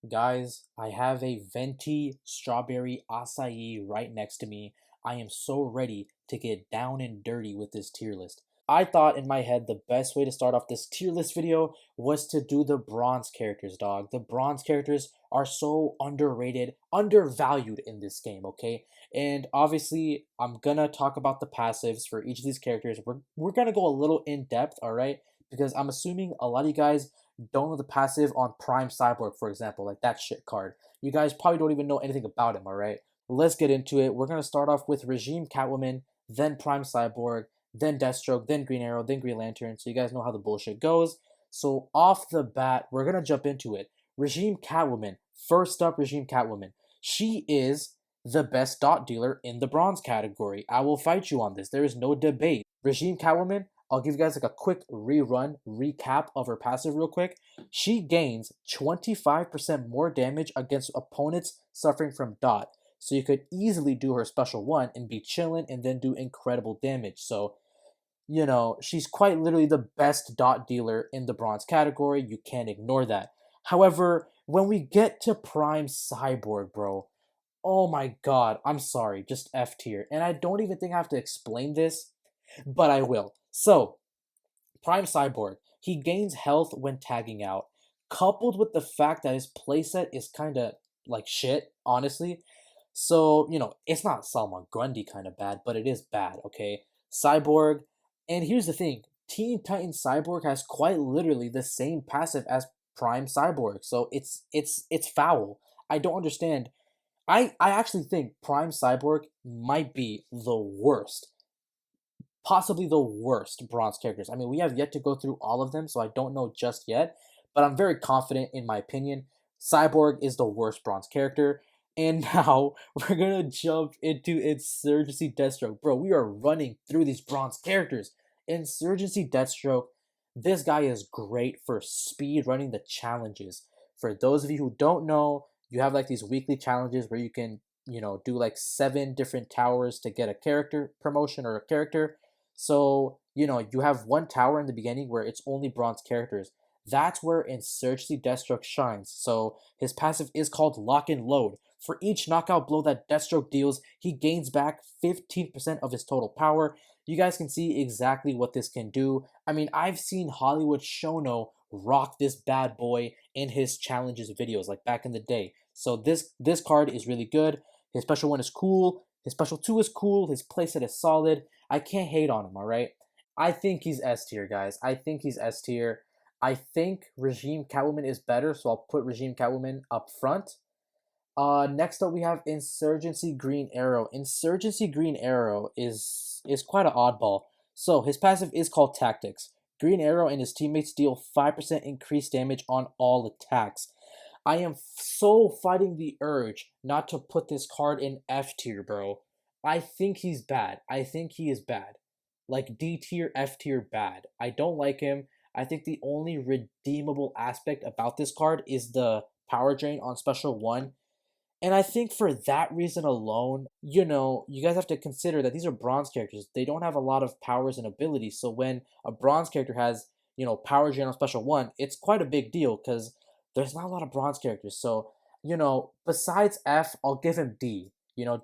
Guys, I have a venti strawberry acai right next to me. I am so ready to get down and dirty with this tier list. I thought in my head the best way to start off this tier list video was to do the bronze characters, dog. The bronze characters are so underrated, undervalued in this game, okay? And obviously, I'm gonna talk about the passives for each of these characters. We're gonna go a little in depth, all right? Because I'm assuming a lot of you guys don't know the passive on Prime Cyborg, for example, like that shit card. You guys probably don't even know anything about him, alright? Let's get into it. We're gonna start off with Regime Catwoman, then Prime Cyborg, then Deathstroke, then Green Arrow, then Green Lantern, so you guys know how the bullshit goes. So off the bat, we're gonna jump into it. Regime Catwoman. First up, Regime Catwoman. She is the best dot dealer in the bronze category. I will fight you on this. There is no debate. Regime Catwoman, I'll give you guys like a quick recap of her passive real quick. She gains 25% more damage against opponents suffering from dot. So you could easily do her special one and be chilling and then do incredible damage. So, she's quite literally the best dot dealer in the bronze category. You can't ignore that. However, when we get to Prime Cyborg, bro, oh my god, I'm sorry, just F tier. And I don't even think I have to explain this, but I will. So, Prime Cyborg, he gains health when tagging out, coupled with the fact that his playset is kind of like shit, honestly. So, it's not Solomon Grundy kind of bad, but it is bad, okay? Cyborg, and here's the thing, Teen Titan Cyborg has quite literally the same passive as Prime Cyborg, so it's foul. I don't understand. I actually think Prime Cyborg might be the worst, possibly the worst bronze characters. I mean, we have yet to go through all of them, so I don't know just yet, but I'm very confident in my opinion. Cyborg is the worst bronze character. And now we're gonna jump into Insurgency Deathstroke. Bro, we are running through these bronze characters. Insurgency Deathstroke, this guy is great for speed running the challenges. For those of you who don't know, you have like these weekly challenges where you can, do like 7 different towers to get a character promotion or a character. So, you have one tower in the beginning where it's only bronze characters. That's where Insurgency Deathstroke shines. So his passive is called Lock and Load. For each knockout blow that Deathstroke deals, he gains back 15% of his total power. You guys can see exactly what this can do. I mean, I've seen Hollywood Shono rock this bad boy in his challenges videos, like back in the day. So this card is really good. His special one is cool. His special two is cool. His playset is solid. I can't hate on him, alright? I think he's S tier, guys. I think he's S tier. I think Regime Catwoman is better, so I'll put Regime Catwoman up front. Next up we have Insurgency Green Arrow. Insurgency Green Arrow is quite an oddball. So his passive is called Tactics. Green Arrow and his teammates deal 5% increased damage on all attacks. I am so fighting the urge not to put this card in F tier, bro. I think he's bad. I think he is bad. Like D tier, F tier bad. I don't like him. I think the only redeemable aspect about this card is the power drain on special one. And I think for that reason alone, you guys have to consider that these are bronze characters. They don't have a lot of powers and abilities. So when a bronze character has, power drain on special one, it's quite a big deal because there's not a lot of bronze characters. So, besides F, I'll give him D.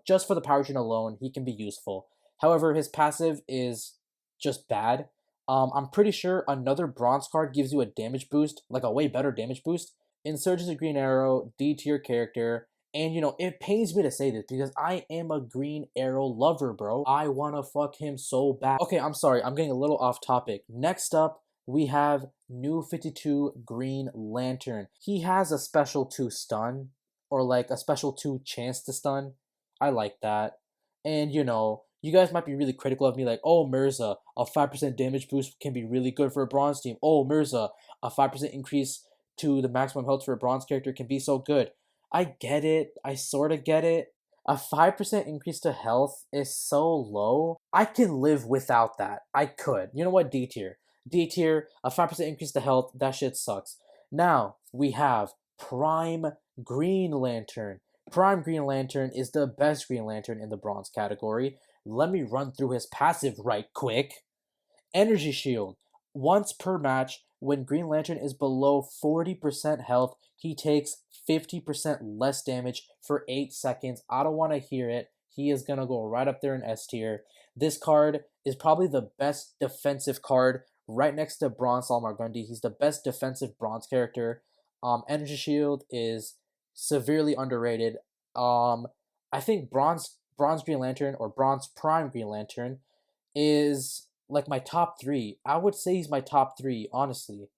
Just for the power drain alone, he can be useful. However, his passive is just bad. I'm pretty sure another bronze card gives you a damage boost, like a way better damage boost. Insurgency Green Arrow, D tier character. And it pains me to say this because I am a Green Arrow lover, bro. I wanna fuck him so bad. Okay, I'm sorry, I'm getting a little off topic. Next up, we have N52 Green Lantern. He has a special 2 stun, or like a special 2 chance to stun. I like that. And you guys might be really critical of me, like, oh, Mirza, a 5% damage boost can be really good for a bronze team. Oh, Mirza, a 5% increase to the maximum health for a bronze character can be so good. I get it. I sort of get it. A 5% increase to health is so low. I can live without that. I could. You know what? D tier. D tier, a 5% increase to health. That shit sucks. Now, we have Prime Green Lantern. Prime Green Lantern is the best Green Lantern in the bronze category. Let me run through his passive right quick. Energy Shield. Once per match, when Green Lantern is below 40% health, he takes 50% less damage for 8 seconds. I don't want to hear it. He is going to go right up there in S tier. This card is probably the best defensive card right next to Bronze Solomon Grundy. He's the best defensive bronze character. Energy Shield is severely underrated. I think Bronze Green Lantern or Bronze Prime Green Lantern is like my top three. I would say he's my top three, honestly.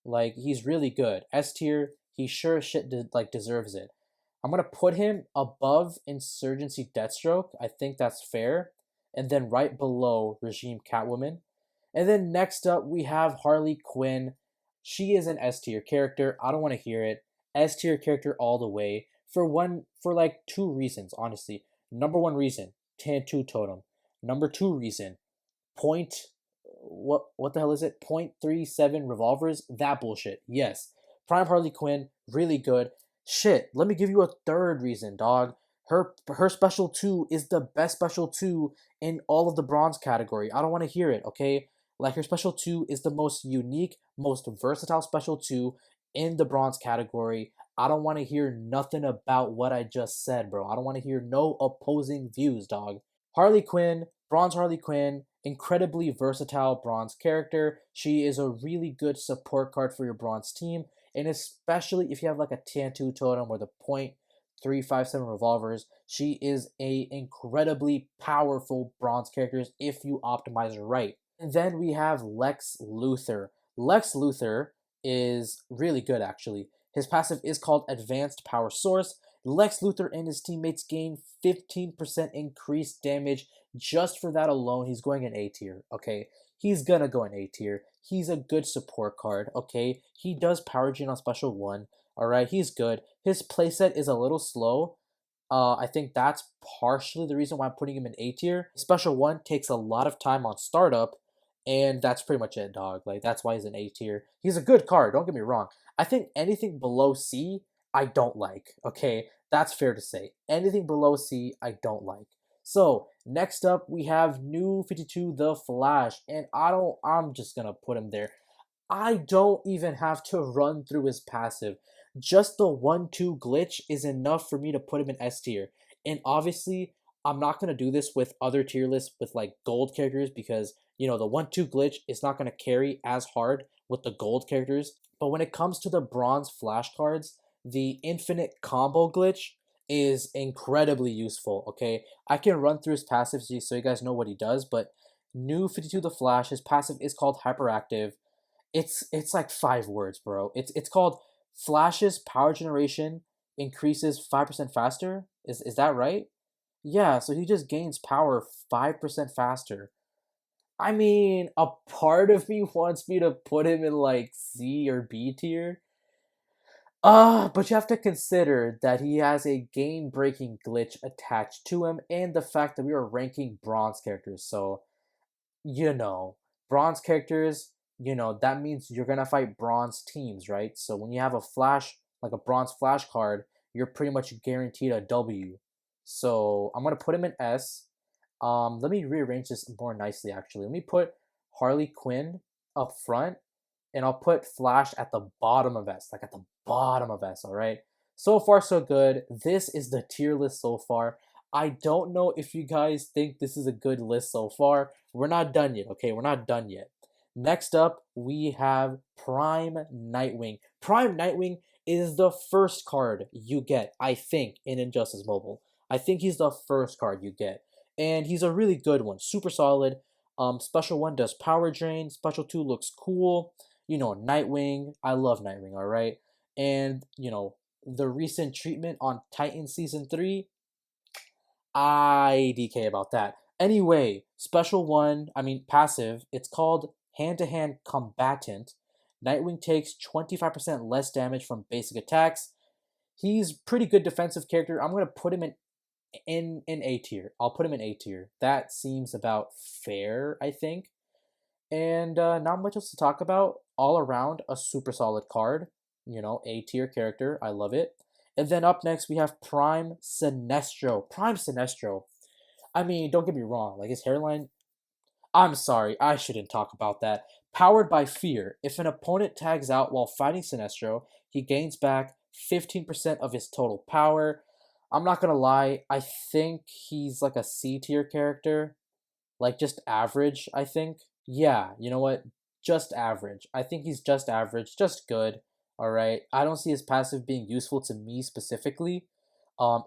Like he's really good. S tier, he sure as shit deserves it. I'm gonna put him above Insurgency Deathstroke. I think that's fair. And then right below Regime Catwoman. And then next up we have Harley Quinn. She is an S tier character. I don't want to hear it. S tier character all the way. For like two reasons, honestly. Number one reason, Tattoo Totem. Number two reason, point what the hell is it? 0.37 revolvers? That bullshit. Yes. Prime Harley Quinn, really good. Shit, let me give you a third reason, dog. Her special 2 is the best special 2 in all of the bronze category. I don't want to hear it, okay? Like her special 2 is the most unique, most versatile special 2 in the bronze category. I don't want to hear nothing about what I just said, bro. I don't want to hear no opposing views, dog. Harley Quinn, Bronze Harley Quinn, incredibly versatile bronze character. She is a really good support card for your bronze team, and especially if you have like a Tattoo Totem or the .357 revolvers, she is a incredibly powerful bronze character if you optimize her right. And then we have Lex Luthor. Lex Luthor is really good actually. His passive is called Advanced Power Source. Lex Luthor and his teammates gain 15% increased damage. Just for that alone, he's going in A tier, okay? He's gonna go in A tier. He's a good support card, okay? He does power gen on special 1, alright? He's good. His playset is a little slow. I think that's partially the reason why I'm putting him in A tier. Special 1 takes a lot of time on startup, and that's pretty much it, dog. Like, that's why he's in A tier. He's a good card, don't get me wrong. I think anything below C, I don't like, okay? That's fair to say. Anything below C, I don't like. So, next up, we have N52 The Flash, and I'm just gonna put him there. I don't even have to run through his passive. Just the 1-2 glitch is enough for me to put him in S tier. And obviously, I'm not going to do this with other tier lists with like gold characters because, you know, the 1-2 glitch is not going to carry as hard with the gold characters. But when it comes to the bronze flash cards, the infinite combo glitch is incredibly useful, okay? I can run through his passive so you guys know what he does, but N52 The Flash, his passive is called Hyperactive. It's like 5 words, bro. It's called Flash's power generation increases 5% faster. Is that right? Yeah, so he just gains power 5% faster. I mean, a part of me wants me to put him in like C or B tier. But you have to consider that he has a game-breaking glitch attached to him and the fact that we are ranking bronze characters. So, you know, bronze characters, that means you're gonna fight bronze teams, right? So when you have a flash, like a bronze flash card, you're pretty much guaranteed a W. So I'm gonna put him in S. Let me rearrange this more nicely actually. Let me put Harley Quinn up front, and I'll put Flash at the bottom of S, like at the bottom of S, alright? So far, so good. This is the tier list so far. I don't know if you guys think this is a good list so far. We're not done yet, okay? We're not done yet. Next up, we have Prime Nightwing. Prime Nightwing is the first card you get, I think, in Injustice Mobile. I think he's the first card you get. And he's a really good one, super solid. Special 1 does power drain. Special 2 looks cool. Nightwing. I love Nightwing, alright? And, the recent treatment on Titan Season 3, I DK about that. Anyway, special 1, passive, it's called Hand-to-Hand Combatant. Nightwing takes 25% less damage from basic attacks. He's pretty good defensive character. I'm going to put him in A tier. I'll put him in A tier. That seems about fair, I think. And not much else to talk about. All around, a super solid card. A tier character. I love it. And then up next, we have Prime Sinestro. Prime Sinestro. Don't get me wrong. Like, his hairline, I'm sorry, I shouldn't talk about that. Powered by fear. If an opponent tags out while fighting Sinestro, he gains back 15% of his total power. I'm not gonna lie, I think he's like a C tier character. Like just average, I think. Yeah, you know what? Just average. I think he's just average, just good. All right. I don't see his passive being useful to me specifically.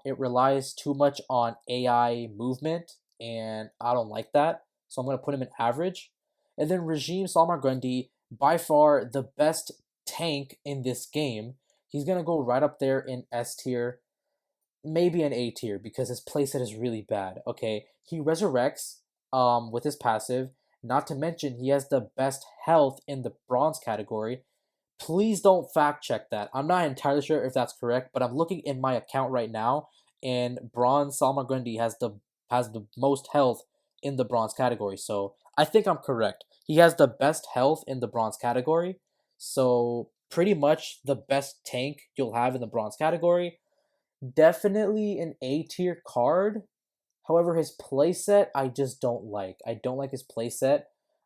It relies too much on AI movement, and I don't like that. So I'm gonna put him in average. And then Regime Solomon Grundy, by far the best tank in this game. He's gonna go right up there in S tier, maybe an A tier because his playset is really bad. Okay, he resurrects with his passive. Not to mention he has the best health in the bronze category. Please don't fact check that. I'm not entirely sure if that's correct, but I'm looking in my account right now, and bronze Salma Grundy has the most health in the bronze category. So I think I'm correct. He has the best health in the bronze category. So pretty much the best tank you'll have in the bronze category. Definitely an A tier card. However, his playset I just don't like. I don't like his playset.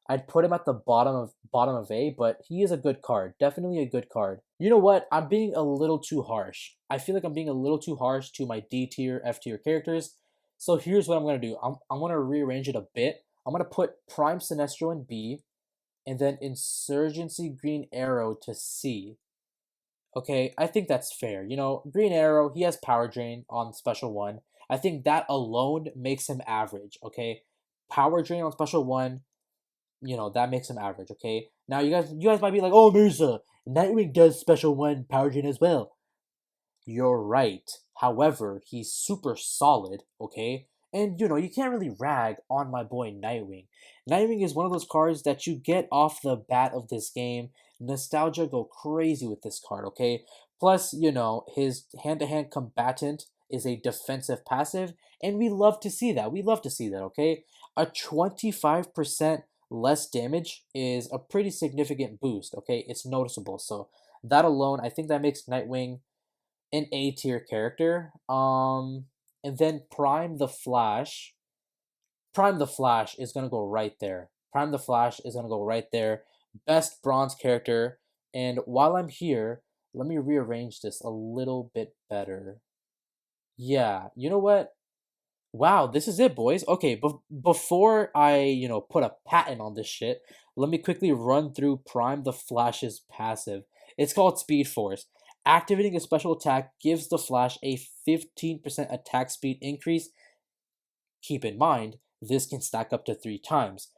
I'd put him at the bottom of A, but he is a good card. Definitely a good card. You know what? I'm being a little too harsh. I feel like I'm being a little too harsh to my D tier, F tier characters. So here's what I'm gonna do. I'm gonna rearrange it a bit. I'm gonna put Prime Sinestro in B, and then Insurgency Green Arrow to C. Okay, I think that's fair. You know, Green Arrow, he has Power Drain on Special 1. I think that alone makes him average, okay? Power Drain on Special 1, that makes him average, okay? Now you guys might be like, "Oh, Mirza, Nightwing does Special 1 Power Drain as well." You're right. However, he's super solid, okay? And you can't really rag on my boy Nightwing. Nightwing is one of those cards that you get off the bat of this game. Nostalgia go crazy with this card, okay? Plus, his hand-to-hand combatant is a defensive passive, and we love to see that. We love to see that, okay? A 25% less damage is a pretty significant boost, okay? It's noticeable. So that alone, I think that makes Nightwing an A tier character. And then Prime the Flash. Prime the Flash is gonna go right there. Prime the Flash is gonna go right there. Best bronze character. And while I'm here, let me rearrange this a little bit better. Yeah, you know what? Wow, this is it, boys. Okay, before I, put a patent on this shit, let me quickly run through Prime the Flash's passive. It's called Speed Force. Activating a special attack gives the Flash a 15% attack speed increase. Keep in mind, this can stack up to 3 times.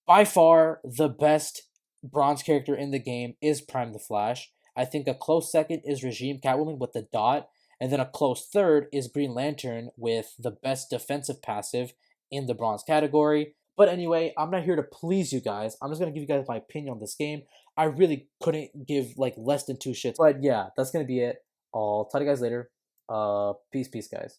By far, the best bronze character in the game is Prime the Flash. I think a close second is Regime Catwoman with the dot, and then a close third is Green Lantern with the best defensive passive in the bronze category. But anyway, I'm not here to please you guys. I'm just gonna give you guys my opinion on this game. I really couldn't give like less than 2 shits. But yeah, that's gonna be it. I'll talk to you guys later. Peace, guys.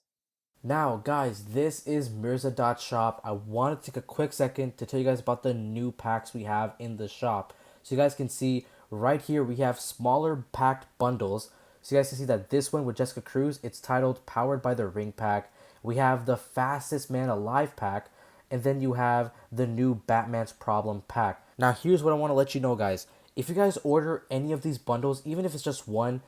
Now, guys, this is Mirza.shop. I want to take a quick second to tell you guys about the new packs we have in the shop. So you guys can see right here we have smaller packed bundles. So you guys can see that this one with Jessica Cruz, it's titled Powered by the Ring pack. We have the Fastest Man Alive pack, and then you have the new Batman's Problem pack. Now, here's what I want to let you know, guys. If you guys order any of these bundles, even if it's just one,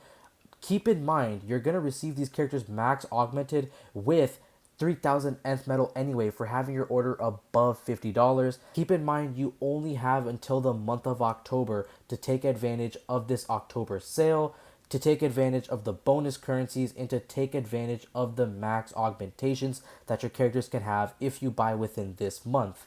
keep in mind you're going to receive these characters max augmented with 3000 nth metal anyway for having your order above $50. Keep in mind you only have until the month of October to take advantage of this October sale, to take advantage of the bonus currencies, and to take advantage of the max augmentations that your characters can have if you buy within this month.